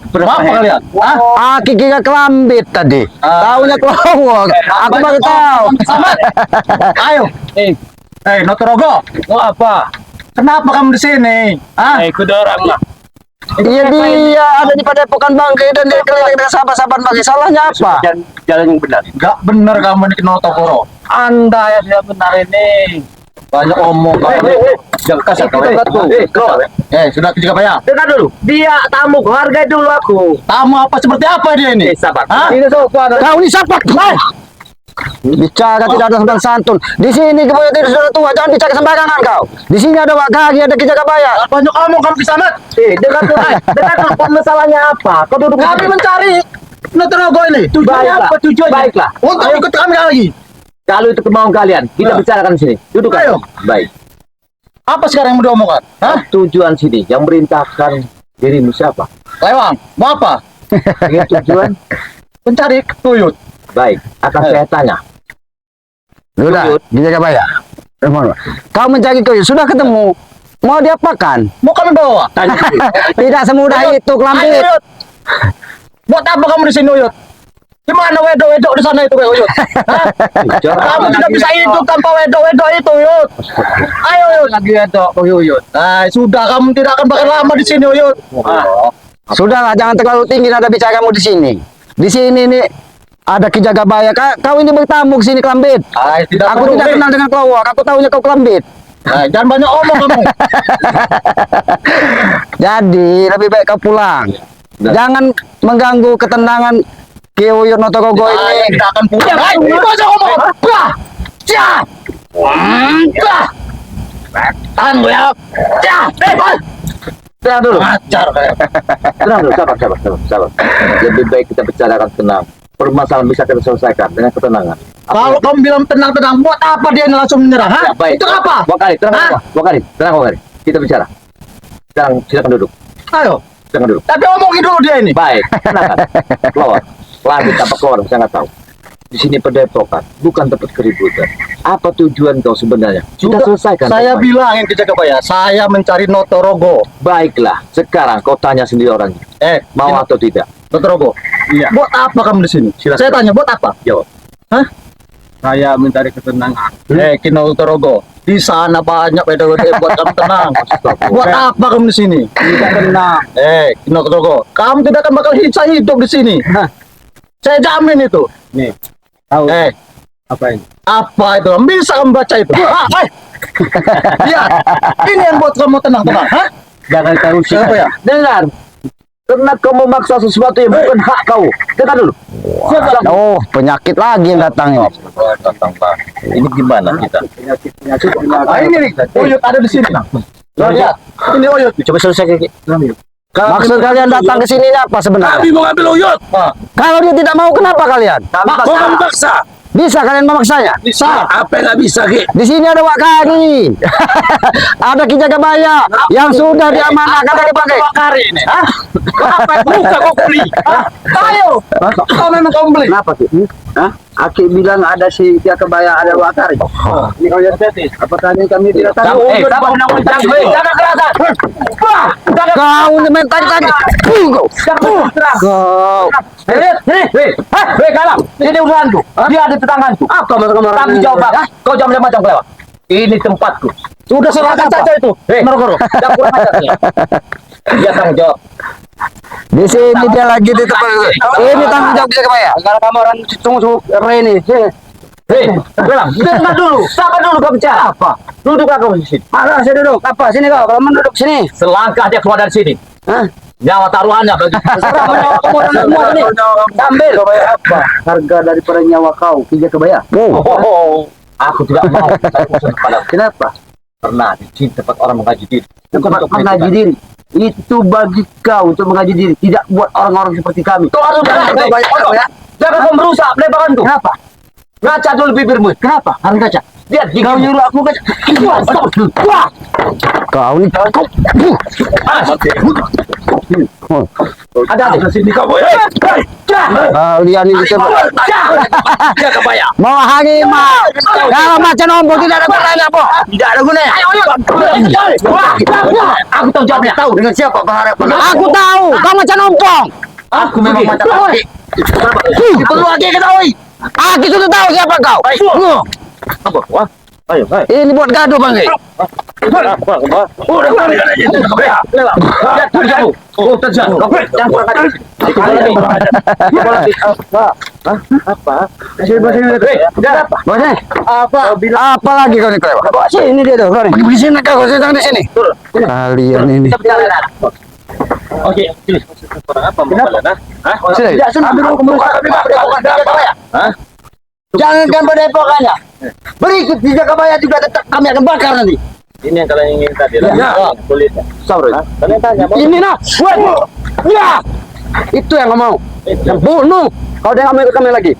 Berapa kalian? Aki kira kelambit tadi. Taunya kelawak. Aku baru tahu. Selamat. Ayo. Notorogo. Mau apa? Kenapa kamu di sini? Ikut orang lah. Iya dia ada di Padepokan Bangke dan dia keliling dengan sahabat-sahabat Bangke. Salahnya apa? Jalan yang benar. Gak bener kamu ini Notogoro. Anda yang tidak benar ini. Banyak omong kamu. Jangan kasar kau. Sudah kita bayar. Dengar dulu. Dia tamu, hargai dulu aku. Tamu apa seperti apa dia ini? Sabar. Hah? Ini sopan. Kau ini siapa? Bicara tidak ada sopan santun. Di sini kemudian tidak sudah tua, jangan bicara sembarangan kau. Di sini ada Wak Kaki, ada Ki Jagabaya. Banyak omong kamu di sana. Dengar dulu. Dengar dulu masalahnya apa? Kau duduk. Kami mencari Notorogo ini. Tujuannya Baiklah. apa tujuannya? Baiklah. Untuk ikut kami lagi. Kalau itu kemauan kalian, kita bicarakan di sini. Duduk. Ayo. Baik. Apa sekarang yang mau diomongkan? Hah? Tujuan sini yang merintahkan dirimu siapa? Lewang, mau apa? Ini tujuan. Mencari tuyut. Baik, akan saya tanya. Sudah, Ki Jagabaya. Kau mencari tuyul, sudah ketemu. Mau diapakan? Mau kami bawa? Tanya. Tidak semudah itu, kelambit. Ayo, Uyut. Buat apa kamu di sini, Uyut? Gimana wedok-wedok di sana itu, Uyut? Hah? Kamu tidak bisa hidup tanpa wedok-wedok itu, Uyut. Ayo, Uyut. Lagi wedok, Uyut. Nah, sudah kamu tidak akan bakal lama di sini, Uyut. Sudahlah, jangan terlalu tinggi nada bicaramu di sini. Di sini nih ada Ki Jagabaya. Kau ini bertamu ke sini, kelambit. Aku tidak kenal dengan kelawak. Aku tahunya kau kelambit. Nah, jangan banyak omong kamu. Jadi lebih baik kau pulang. Jangan mengganggu ketenangan Ki Uyut Notorogo Saya ini. tidak akan pulang. Ayo, kau jangan ngomong. Bah! Cah! Bah! Tahan gue ya. Cah! Tenang dulu. Ajar kayak. Tenang dulu, sabar. Lebih baik kita bicarakan tenang. Permasalahan bisa kita selesaikan dengan ketenangan. Kalau kamu bilang tenang-tenang, buat apa dia langsung menyerah? Hah? Ya, baik. Itu apa? Wakari, tenang. Hah? Wakari. Kita bicara. Sekarang silakan duduk. Ayo. Silakan duduk. Tapi omongin dulu dia ini. Baik, tenang. Keluar. Lagi apa keluar, saya nggak tahu. Di sini Padepokan, bukan tempat keributan. Apa tujuan kau sebenarnya? Kita selesaikan. Saya baik-baik. bilangin ke Jagabaya, saya mencari Notorogo. Baiklah, sekarang kau tanya sendiri orangnya. Mau Kino- atau tidak? Notorogo. Iya. Buat apa kamu di sini? Silakan. Saya tanya, buat apa? Jawab. Hah? Saya mencari ketenangan. Kino Notorogo. Di sana banyak beda-beda buat kamu tenang. Buat apa kamu di sini? Tidak tenang. Kino Notorogo. Kamu tidak akan bakal hidup di sini. Saya jamin itu. Nih, tahu apa ini? Apa itu? Bisa kamu baca itu? Lihat. Ini yang buat kamu tenang-tenang. Hah? Jangan tahu Siapa ya? Dengar. Karena kau memaksa sesuatu yang bukan hak kau. Dengar dulu. Oh, penyakit lagi yang datang ini. Ini gimana kita? Ini nih. Uyut ada di sini. Lihat. Ini Uyut. Coba selesai. Maksud kalian datang ke sini apa sebenarnya? Kami mau ambil Uyut. Kalau dia tidak mau, kenapa kalian? Mau kami paksa. Bisa kalian memaksanya? Bisa. Apa yang nggak bisa, Ki? Di sini ada Wak Kaki, ada Ki Jagabaya yang sudah diamanahkan dari Bangke. Wakari ini. Hah? Apa yang buka kau beli? Ayo. Kau memang kamu beli. Kenapa sih? Hah? Aki bilang ada si Jagabaya, ada Wakari. Ini kau lihat apakah ini kami tidak tahu? Jangan kerasan. Kau ini main tadi. Kau. Hei, kalah. Ini urusanku. Dia ada tetangganku. Apa tanggung jawab? Kau jangan macam kelewat. Ini tempatku. Sudah serahkan saja itu. Nogoro, jangan kurang ajar. Dia tanggung jawab. Di sini dia lagi di tempat. Ini tanggung jawab Ki Jagabaya. Sekarang kamu orang tunggu Reni. Hei, bilang, dengar dulu. Sabar dulu kau bicara. Apa? Duduklah kau di sini. Mana saya duduk? Apa? Sini kau. Kalau duduk sini. Selangkah dia keluar dari sini. Hah? Nyawa taruhannya bagi Serah nyawa kamu dan semua ini. Ambil. apa? Harga daripada nyawa kau, Ki Jagabaya. Aku tidak mau saya urusan kepada. Kenapa? Karena di sini tempat orang mengaji diri. Tempat mengaji diri. Itu bagi kau untuk mengaji diri, tidak buat orang-orang seperti kami. Kau harus jangan kau merusak lebaranku. Kenapa? Ngaca dulu bibirmu. Kenapa? Harus ngaca. Lihat, kau nyuruh aku kan. Wah, Kau ni ada Sini kau boy. kalian ni kita Jaga bayar. mau hangi mau. Kalau macam ombo tidak ada gunanya apa? Tidak ada gunanya. Aku tahu jawabnya. Tahu dengan siapa berharap? Aku tahu, kau macam ompong. Aku memang macam laki. Perlu lagi ketahui. Aku sudah tahu siapa kau. Apa? Wah, ayo, ayo. Ini buat gaduh bang. Udah kali aja jaga bayar. Lihat tuh jauh. Oh, terjatuh. Kau jangan kurang ajar. Apa? Apa? Bosnya, Apa? apa lagi kau ni kelewat? Bawa sini dia tuh. Pergi di sini kau, jangan di sini. Kalian ini. Kita bicara. Oke, sini. Apa mau kalian? Hah? Tidak senang. Jangan gambar depokannya. Berikut di Jakabaya juga tetap kami akan bakar nanti. Ini yang kalian ingin tadi lah. Ya. Kulitnya. Sabar. Kalian tanya mau. Ini nah, ya, itu yang kau mau. Bunuh. Kau jangan ambil kami lagi.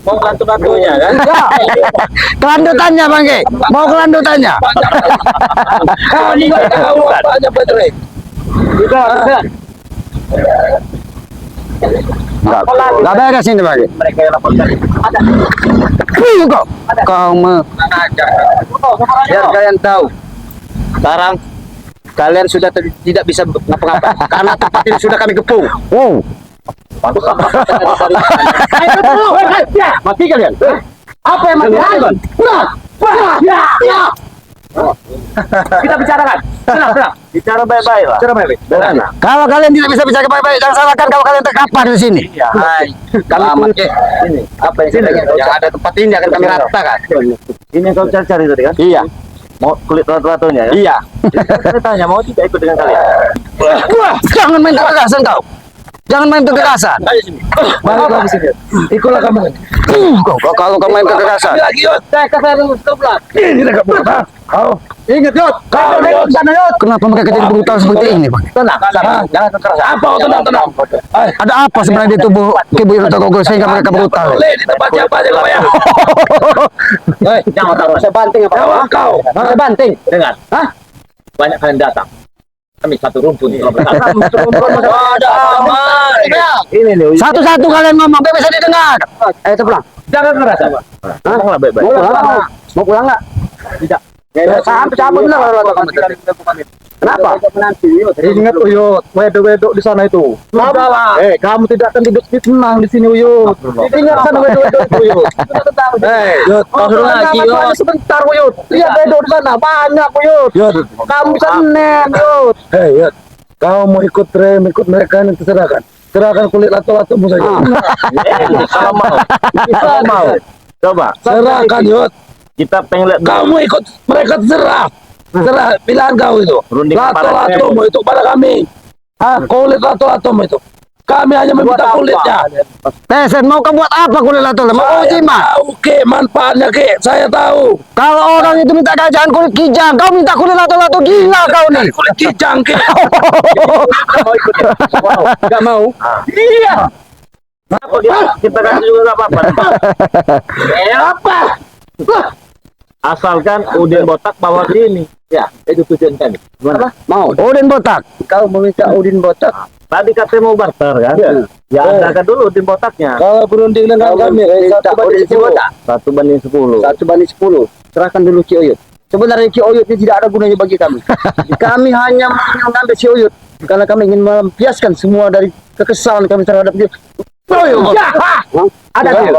Mau lantu-lantunya kan? Kelanjutannya bang. Mau kelanjutannya. Kau ini kau tanya Pedro. Enggak beres ini bang. Mereka yang laporkan. Ada. Kau, biar kalian tahu. Sekarang kalian sudah tidak bisa ngapa-ngapa karena tempat ini sudah kami kepung. Wow. Mati kalian. Apa yang mati? Kita bicarakan. Tenang. Bicara baik-baik lah. Bicara baik-baik. Kalau kalian tidak bisa bicara baik-baik, jangan salahkan kalau kalian terkapar di sini. Kami ini Apa yang sini, yang ada tempat ini akan kami ratakan. Ini yang kau cari tadi kan? Iya, Mau kulit ratu-ratunya ya? iya. Saya tanya mau tidak ikut dengan kalian? Wah, jangan main kekerasan kau. Jangan main kekerasan. Balik lagi sini. Ikutlah kamu. Kalau kau main kekerasan. Lagi yuk. Saya kasih sebelah. Ini dah kamu. Kau. Ingat Yot. Kau Yot. Kenapa mereka jadi brutal seperti ini, Bang? Tenang. Jangan kekerasan. Apa tenang. Ada apa sebenarnya di tubuh Kibu Irto Gogol sehingga mereka brutal? Boleh di tempat siapa aja kau ya. Jangan tahu. Saya banting apa? Jawab kau. Saya banting. Dengar. Hah? Banyak kalian datang. Kami satu rumpun. Ada aman. Ini nih. Satu-satu kalian ngomong, biar bisa didengar. Ayo pulang. Jangan kekerasan. Pulang baik-baik. Mau pulang nggak? Tidak. Sampai benar Kenapa? Ingat Uyut, wedok-wedok di sana itu. Kamu tidak akan hidup tenang di sini Uyut. Ingat sana wedok-wedok itu Uyut. Yud, kau suruh lagi Uyut. Sebentar Uyut. Lihat wedok di sana banyak Uyut. Yud, kamu bisa nenek Uyut. Yud. Kau mau ikut ikut mereka yang terserahkan. Serahkan kulit lato-latomu saja. Kalau mau. Coba. Serahkan Yud. Kita pengen lihat Kamu ikut mereka terserah. Serah pilihan kau itu. Runding Lato-latomu itu pada kami. Kulit lato-latomu itu. Kami hanya meminta kulitnya. Tesen, mau kamu buat apa kulit lato? Mau uji mah? Oke, manfaatnya ke. Saya tahu. Kalau orang itu minta gajahan kulit kijang, kau minta kulit lato-lato, gila kau nih. Kulit kijang ke. mau ikut ya? Gak mau? Iya. Apa dia? Kita kasih juga gak apa-apa. Apa? Asalkan Udin botak bawa sini. Ya, itu tujuan kami. Gimana? Mau Udin botak. Kau meminta Udin botak? Tadi katanya mau barter kan? Ya, adakan dulu Udin botaknya. Kalau berunding dengan kami, Satu banding 10. Serahkan dulu Ki Oyut. Sebenarnya Ki Oyut ini tidak ada gunanya bagi kami. Kami hanya mengambil Ki Oyut karena kami ingin melampiaskan semua dari kekesalan kami terhadap dia. Ada dia.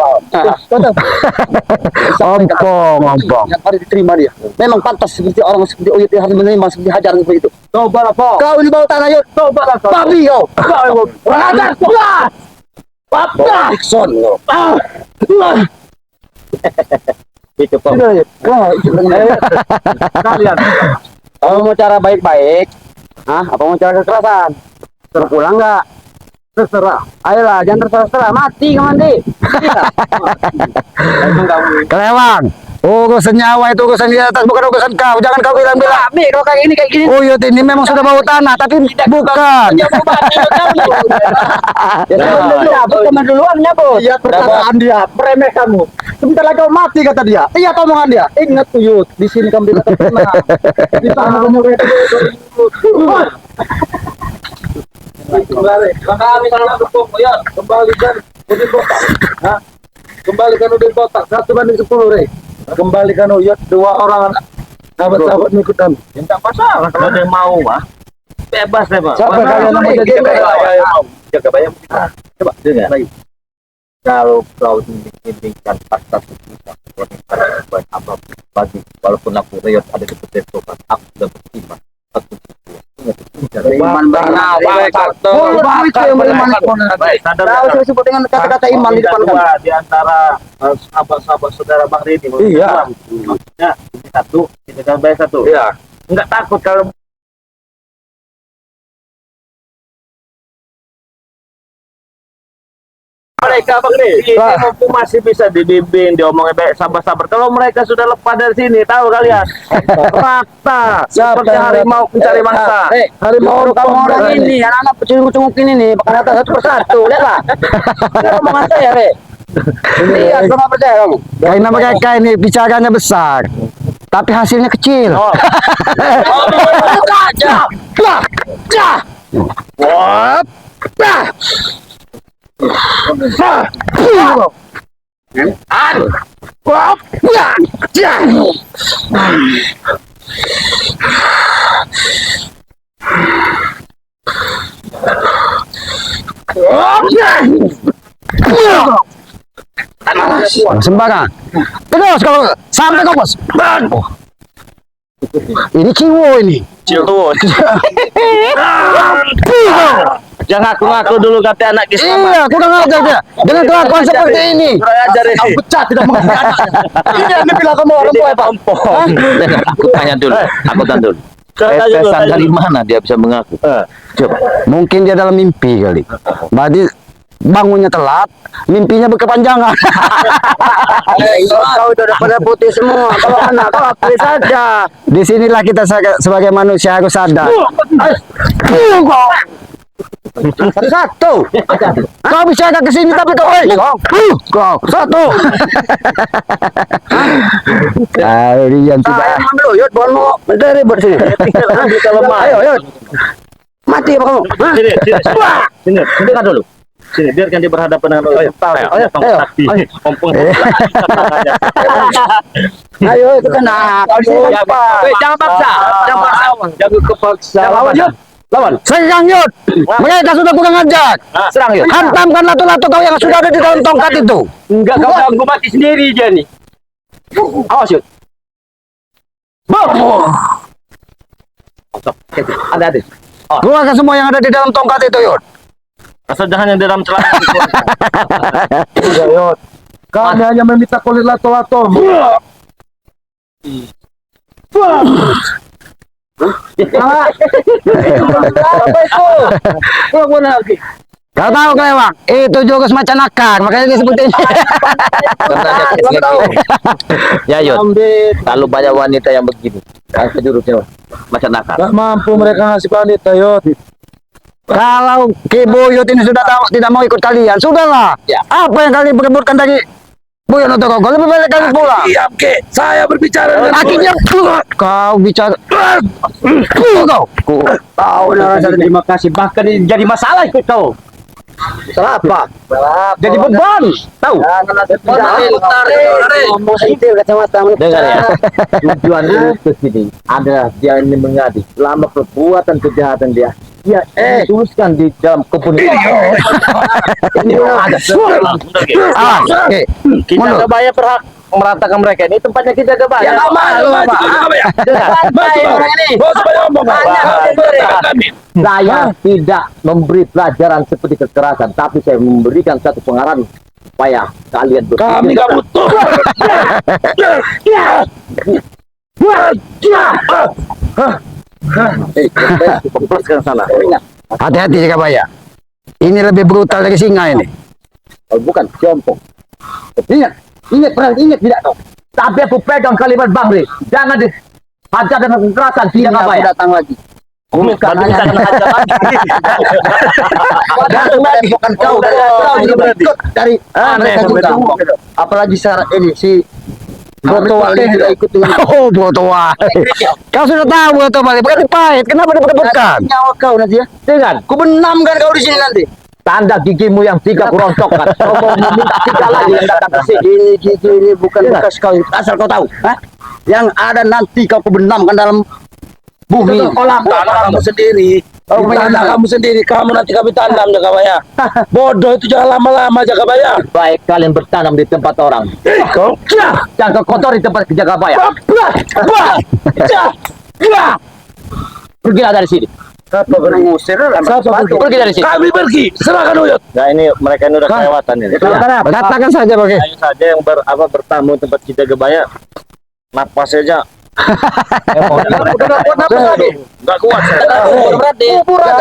Ompong. Yang harus diterima dia. Memang pantas seperti orang seperti Oyut yang harus menerima seperti hajar seperti itu. Coba lah kau ini bawa tanah Oyut. Coba lah kau. Babi kau. Hajar. Papa. Dixon. Itu kok. Kalian. Kalau mau cara baik-baik, apa mau cara kekerasan? Terpulang nggak? Terserah. Ayolah, jangan terserah. Mati kau mandi. Kelewang. Urusan nyawa itu urusan di atas, bukan urusan kau. Jangan kau bilang-bilang. Nih, kalau kayak gini. Uyut ini memang sudah bau tanah, tapi bukan. Bukan duluan nyabut. Iya, perkataan dia. Meremeh kamu. sebentar lagi kau mati kata dia. Iya tahu omongan dia. Ingat Uyut, di sini kami tidak pernah. Di sana kamu Kami salah dukung, ya kembalikan udin botak. Hah? Kembalikan udin botak 1/10, Rey. Kembalikan Uyut 2 orang sahabat-sahabat ikut kami. Tidak masalah kalau ada yang mau mah. Bebas deh, Pak. Siapa kalian yang mau jadi Jagabaya? Jagabaya coba dengar. Kalau kau menginginkan fakta kita buat apa bagi walaupun aku riot ada di pertemuan aku sudah beriman aku Iman benar. Tahu saya sebut dengan kata-kata iman di depan kami. di antara sahabat-sahabat saudara Bang Reni. Iya. Ya, ini satu, kita kan bayar satu. Iya. Enggak takut kalau mereka Bang Reni ini mampu masih bisa dibimbing, diomongin baik sabar-sabar. Kalau mereka sudah lepas dari sini, tahu kalian, rata seperti harimau mencari mangsa. Harimau Kamu orang ini, anak-anak pecunguk-pecunguk ini nih, bakal datang satu persatu, lihatlah. Ini omongan saya, Re. Iya, kamu percaya kamu. Kain nama kayak ini bicaranya besar, tapi hasilnya kecil. Sembarang. Terus kalau sampai kau bos. Ini ciwo ini. Cium. Jangan ngaku-ngaku dulu kata anak kisah. Iya, kurang ajar dia. Dengan kelakuan seperti ini. Kurang ajar ini. Kau pecat tidak mengerti anaknya. Ini bilang kamu orang tua Pak. Aku tanya dulu. Tetesan dari mana dia bisa mengaku? Coba. Mungkin dia dalam mimpi kali. Berarti bangunnya telat, mimpinya berkepanjangan. Kau udah pada putih semua. Kalau anak kau pilih saja. Disinilah kita sebagai manusia harus sadar. Satu. Kau bisa agak kesini tapi kau kau satu. Kau Rian tidak. Ambil Yud, bonmo. Dari bersini. Kita lemah. Ayo Yud. Mati apa kamu? Sini kan dulu. Sini biarkan dia berhadapan dengan Ayo. Ayo itu kena. Jangan paksa. Jangan kepaksa. lawan Yud. Lawan. Serang Yud. Mereka sudah kurang ajar. Serang Yud. Hantamkan latu-latu kau yang sudah ada di dalam tongkat itu. Enggak, kau ganggu mati sendiri dia nih. Awas Yud. Ada. Keluarkan semua yang ada di dalam tongkat itu Yud. Asal jangan yang dalam celana. Enggak Yud. Kami hanya meminta kulit lato-lato. Kau tahu kelewak, itu juga semacam nakar, makanya dia seperti ini. Ya Yud. Kalau banyak wanita yang begini, kan jurusnya macam nakal. Gak mampu mereka ngasih wanita Yud. Kalau Ki Buyut ini sudah tahu tidak mau ikut kalian, sudahlah. Ya. Apa yang kalian perebutkan dari Buyut untuk kau? Lebih baik kalian pulang. Diam ke. Saya berbicara dengan Akhirnya kau bicara. Kau. Tahu orang terima kasih bahkan jadi masalah ikut kau. Salah apa? Jadi beban. Tahu? Dengar ya. Tujuan itu sini adalah dia ini mengadu selama perbuatan kejahatan dia. Dia tuliskan di dalam keputusan. Ini ada. Oke. Kita Jagabaya berhak meratakan mereka. Ini tempatnya kita Jagabaya. Ya, malu, Saya tidak memberi pelajaran seperti kekerasan, tapi saya memberikan satu pengarahan supaya kalian berpikir. kami gak butuh. Kemplaskan sana. Hati-hati Jagabaya. Ini lebih brutal dari singa ini. Oh, bukan jompo. Ingat tidak tahu. Tapi aku pegang kalimat Bang Ri. Jangan dihajar dengan kekerasan tidak apa ya. Datang lagi. Bukan hanya aja lagi. Bukan kau dari mereka juga. Apalagi syarat ini si Botowa tidak ikut dengan Oh, Botowa. Kau sudah tahu Botowa, berarti pahit. Kenapa diperebutkan? nyawa kau nanti ya. Dengan ku benamkan kau di sini nanti. Tanda gigimu yang 3 kurontokkan. Kau mau meminta 3 lagi yang datang ke sini. Ini gigi ini bukan bekas kau. Asal kau tahu. Hah? Yang ada nanti kau benamkan dalam bumi. Kolam tanah kamu sendiri. Oh, Tanah kamu sendiri. Kamu nanti kami tanam Jakabaya. Bodoh itu jangan lama-lama Jakabaya. Baik kalian bertanam di tempat orang. Kau. Jangan kau kotori tempat Jakabaya. Pergilah dari sini. Siapa berusir? Pergi dari sini. Kami pergi. Serahkan Uyut. Nah ini mereka ini udah kelewatan ini. Katakan saja, Bang. Ayo saja yang bertamu tempat kita Gebaya, napas saja. Nggak kuat saya.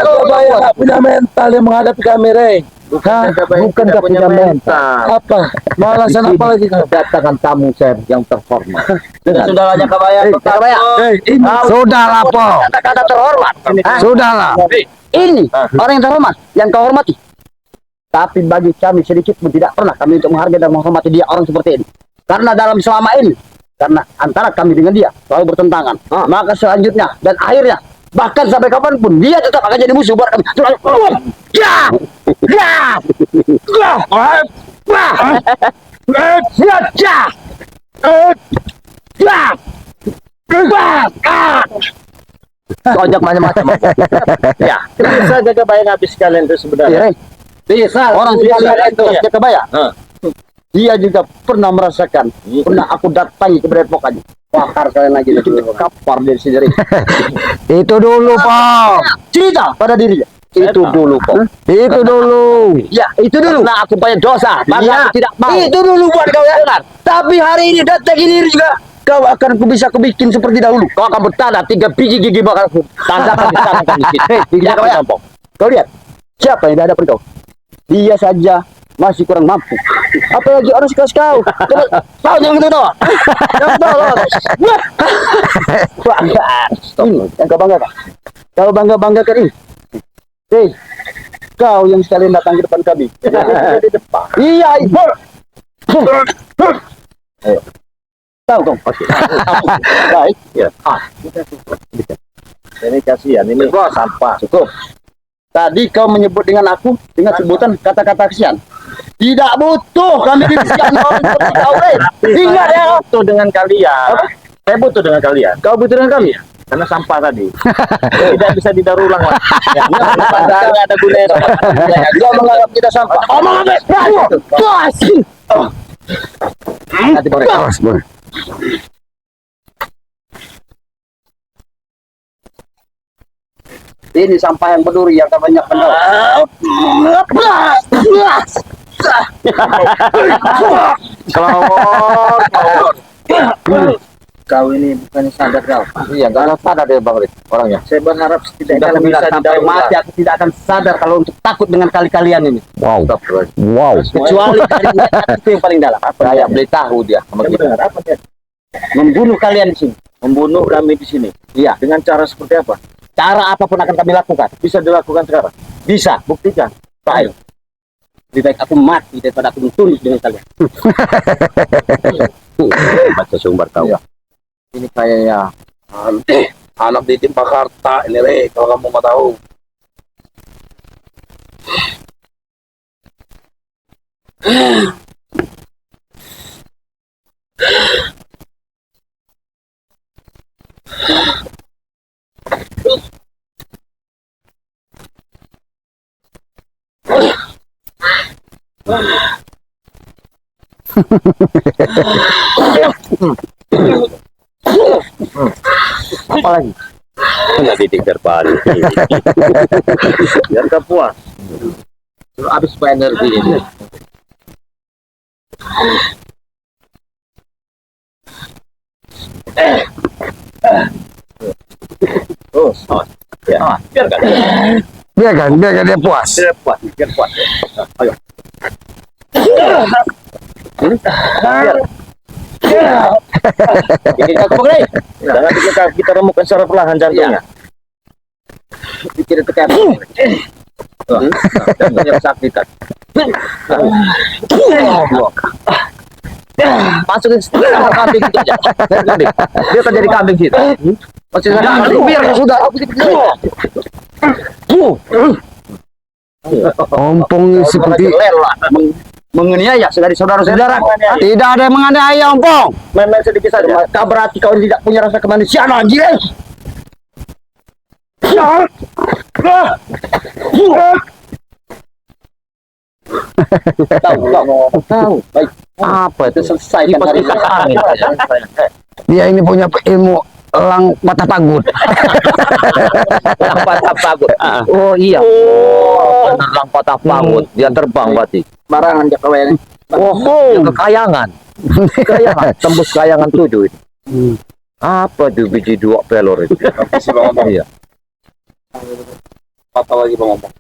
Jakabaya nggak punya mental yang menghadapi kami, Rey. Bukan Tidak punya mental. Apa? Malasan apa lagi kau? Datangkan tamu saya yang terhormat. Sudah Jakabaya. Jakabaya. Ini Sudahlah, Po. Kata-kata terhormat. Sudahlah. Ini orang yang terhormat, yang kau hormati. Tapi bagi kami sedikit pun tidak pernah kami untuk menghargai dan menghormati dia orang seperti ini. Karena dalam selama ini, karena antara kami dengan dia selalu bertentangan. Maka selanjutnya dan akhirnya, bahkan sampai kapanpun dia tetap akan jadi musuh buat kami. Ya, ya, ya, Ojek macam-macam. Ya, bisa Jakabaya habis kalian itu sebenarnya. Bisa orang sekalian itu Iya. Jakabaya. Hah. Dia juga pernah merasakan, pernah aku datangi ke Depok aja. Bakar kalian lagi, kapar dari sendiri. Itu dulu, Po. Cerita pada dirinya. Itu dulu, Pak. Itu dulu. Ya, itu dulu. Nah, aku banyak dosa, maka Iya. aku tidak mau. Itu dulu buat kau ya. Tapi hari ini datang ini juga kau akan aku bikin seperti dahulu. Kau akan bertanda 3 biji gigi bakal aku tandakan di sana kan di sini. Gigi kau ya. Kau lihat, siapa yang ada kau? Dia saja masih kurang mampu. Apalagi orang sekelas kau. Terus, kau jangan gitu tahu. Jangan tahu. Banggaan. Ini yang kau banggakan. Kau banggakan ini. Hei, kau yang sekalian datang ke depan kami. Di depan. Iya, ibu. Tahu kau? Baik. Ya. Ini kasihan ini sampah. Cukup. Tadi kau menyebut dengan aku dengan sebutan kata-kata kesian. Tidak butuh kami dikesian orang seperti kau, Ingat ya. Butuh dengan kalian. Saya butuh dengan kalian. Kau butuh dengan kami. Karena sampah tadi tidak bisa didaur ulang lagi. Ya, nggak ada gunanya. Dia menganggap kita sampah. Omong apa? Nanti boleh. Awas, Bang. Ini sampah yang berduri yang banyak benar. Kau ini bukan sadar kau. Iya, nggak sadar dia Bang Rik, orangnya. Saya berharap setidaknya Sudah bisa sampai didaur ulang. mati aku tidak akan sadar kalau untuk takut dengan kali-kalian ini. Wow. Wow. Kecuali dari niat hati itu yang paling dalam. Saya beli tahu dia sama kita. Benar, apa dia? Membunuh kalian di sini. Membunuh kami di sini. Iya. Dengan cara seperti apa? Cara apapun akan kami lakukan. Bisa dilakukan sekarang. Bisa. Buktikan. Baik. Lebih baik aku mati daripada aku bertunduk dengan kalian. Baca sumber tahu. Ini kayaknya anak di tim Pakarta ini, Rey. Kalau kamu mau tahu. apa lagi? Nggak didik terbalik. Biar kau puas. Habis energi ini. Terus. Ya. Biarkan. Biarkan dia puas. Biar puas. Biar puas. Ayo. Jangan kita remukan secara perlahan jantungnya. Pikir itu kayak dan banyak kesakitan. Masukin kambing itu aja. Dia kan jadi kambing gitu. Masukin kambing biar sudah aku Ompong seperti menganiaya dari saudara-saudara. tidak ada yang menganiaya Ompong. Main-main sedikit saja. Berarti kau tidak punya rasa kemanusiaan anjir. Tahu. Baik. Apa itu selesai kan dari sekarang. Dia ini punya ilmu elang patah pagut. Patah pagut. Oh iya. Benar lang patah pagut. Dia terbang berarti. Barangan dia kawayan. Oh, kekayangan. Kekayangan. Tembus kayangan 7 itu. Apa tuh biji 2 pelor itu? Iya. Patah lagi Bang Ompong.